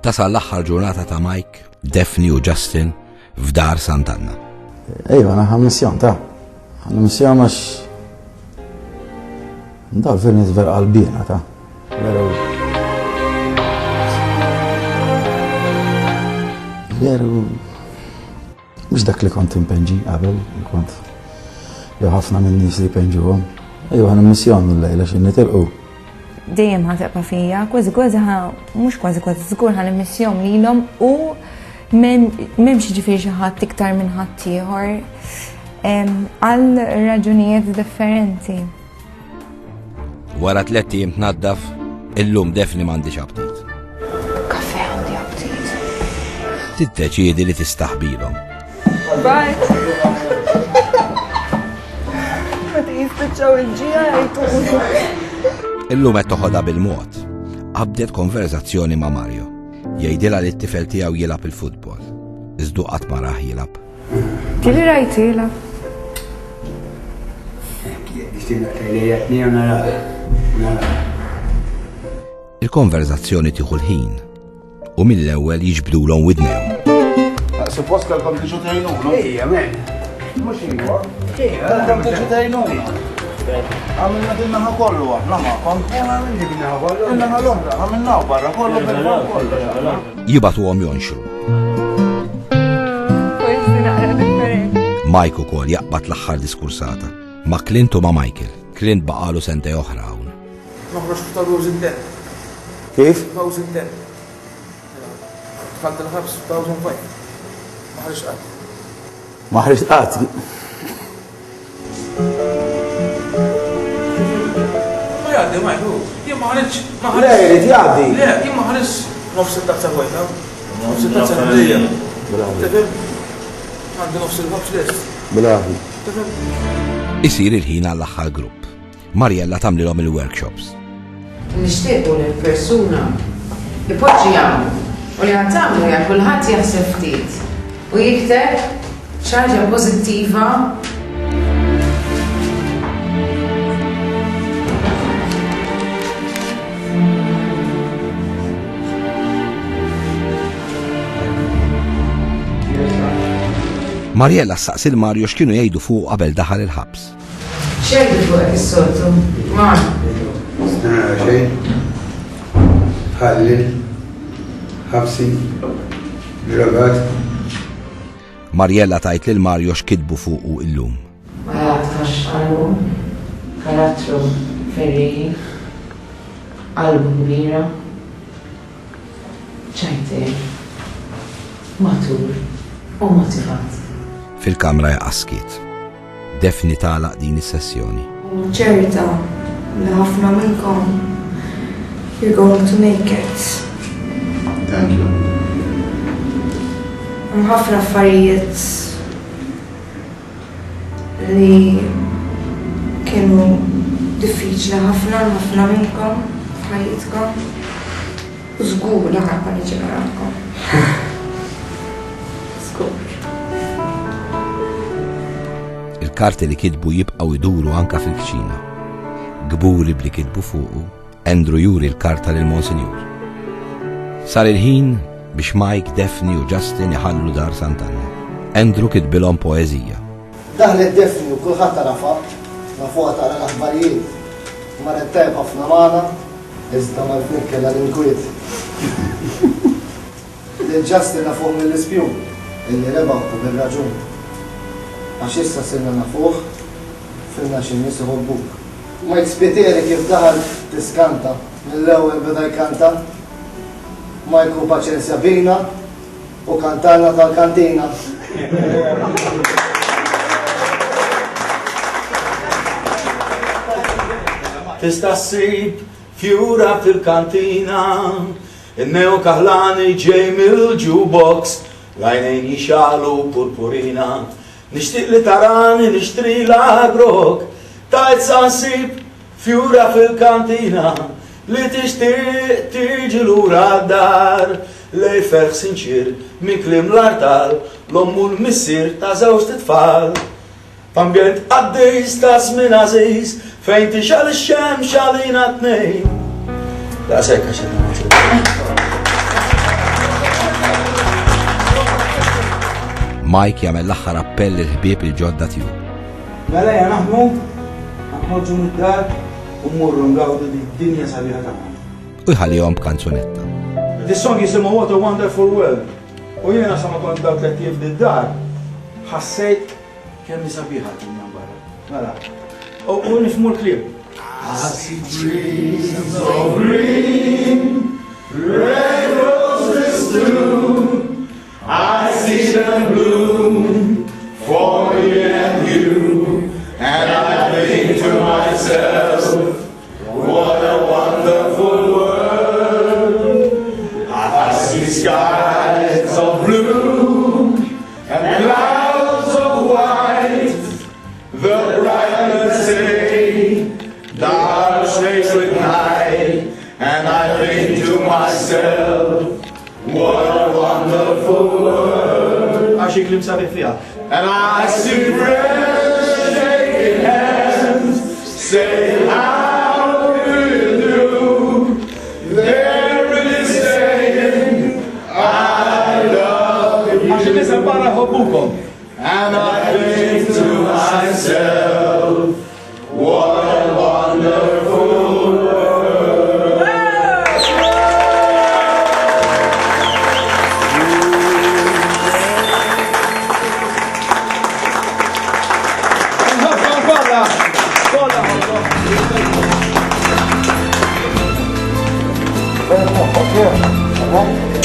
Tasal l-aħħar ġurnata ta' Mike, Daphne u Justin f'dar Sant'Anna. Ejwa, għana ħammissjon ta' ħammissjon għax ndar verni tver qalbina ta' veru mux dak li kont impenġi qabel, kont jew ħafna minn nies li penġuhom. Ejwa, ħammissjon l-lejla xin nitilqu. Dejjem ħatibqa' fija, kważi mhux kważi żgur ħanimissjhom lilhom u m'hemmx jiġifieri xi ħadd iktar minn ħadd ieħor għal raġunijiet differenti. Wara 3 ijiem tnaddaf, illum Daphne m'għandix aptit. Kaffè għandi aptit. Tiddeċiedi li tistaħbilhom. Bye. Meta jispiċċaw il-ġija jgħidulhom. Illum qed toħodha bil-mod. Qabdet konverzazzjoni ma' Mario. Jgħidilha li t-tifel tiegħu jilgħab il-futbol. Iżdu qatt ma rah jilgħab. Tieni rajt jilgħab. Il-konverzazzjoni tieħu l-ħin u mill-ewwel jiġbdulhom widnejhom. Suppost kellkom tiġu tgħinuna. Ejja, men. Mhux ieħor. Kellkom tiġu tgħinuna. Għamilna din-naħa kollu aħna magħkom. Għamilna din-naħa kollu. Din-naħa Londra, għamilnaw barra kollu bil-barra kollu. Jibatuhom jonxru. Mike ukoll jaqbad l-aħħar diskursata ma' Clint u ma' Michael. Clint baqalu sentej oħra hawn. Noħroġ f'tar Rosenthal. Kif? Rosenthal. Dħalt il-ħabs 2005. Ma ħarġ qatt. Ma ħarġ qatt. Jgħaddi Majku, jien ma ħareġ. Le, jrid jgħaddi. Le, jien ma ħareġ nofs it-tazza ħwejta. Nofs it-tazza ħdejja. Tifhem? Għandi nofs il-ħabs lest. Bilaħi. Isir il-ħin għall-aħħar grupp. Mariella tagħmlilhom il-workshops. Nixtiequ lill-persuna ipoġġi hawn u li għattamlu jgħal kulħadd jaħseb ftit u jikteb xi ħaġa pożittiva. Mariella saqsil Mario x'kienu jgħidu fuq qabel daħal il-ħabs. Xejdu fuq is-soltu, Mar. Xejn. Ħallil. Ħabsi. Drogat. Mariella tajt lil Mario x'kitbu fuqu illum. Ma jgħatkax qalbu, karattru ferri, qalbu kbira, ċajter, matur u motivat. Fil-kamra jaqaskiet. Daphne tagħlaq din is-sessjoni. ċerta li ħafna minnkom you're going to make it. Thank you. Ħafna affarijiet li kienu diffiċli ħafna minnkom f'ħajjitkom u żgur li ħarba niġi warakom. Żgur. Il-karti li kitbu jibqgħu jduru anka fil-kċina. Gburi bli kitbu fuqu, Andrew juri l-karta lil Monsinjur. Sar il-ħin biex Mike, Daphne u Justin iħallu dar Sant'Anna. Andrew kitbilhom poeżija. Daħlet Daphne u kulħadd tarafa, nafuha tara l-aħbarijiet. Marret tajb ħafna magħna, iżda mal-fnik kellha l-inkwiet. Lil Justin nafuh mill-ispjun, illi rebaħ u bil-raġun. Għax issa sirna nafuh, finna xi nies iħobbuk. Mike Spiteri kif daħal tiskanta, mill-ewwel beda jkanta. Mike u paċenzja bina u kantalna tal-kantina. Tista' ssib fjura fil-kantina, in-neo kaħlani ġej mill-jukebox, l-għajnejn jixalu purpurina. Nixtieq li tarani nixtri l-agrok, tajt sa nsib fjura fil-kantina, li tixtieq tiġi lura d-dar, lej ferħ sinċir min kliem l-artal, l-ommu l-missier ta' żewġ titfal. F'ambjent qaddejs ta' żmien għażiż, fejn tixal ix-xemx għalina tnejn. Da sekka xi Mike jagħmel l-aħħar appell il-ħbieb il-ġodda tiegħu. Mela ja naħdmu, ħanħorġu mid-dar u mmurru ngawdu d-dinja sabiħa tagħna. U jħallihom b'kanzunetta. This song jisimha What a Wonderful World. U jiena sa ma kont daw tliet jiem fid-dar, ħassejt kemm sabiħa d-dinja barra. Mela. U nifhmu l-klieb. I see trees of green, red roses too. I see them bloom for me and you, and I think to myself, what a wonderful world. I see skies of blue and clouds of white, the brightness day, dark sacred night, and I think to myself, what a wonderful world. I should glimpse of it here. And I see friends shaking hands, say how do you do? They're really saying I love you. I should listen para hobukom. And I think to myself, what a wonderful world. Yeah.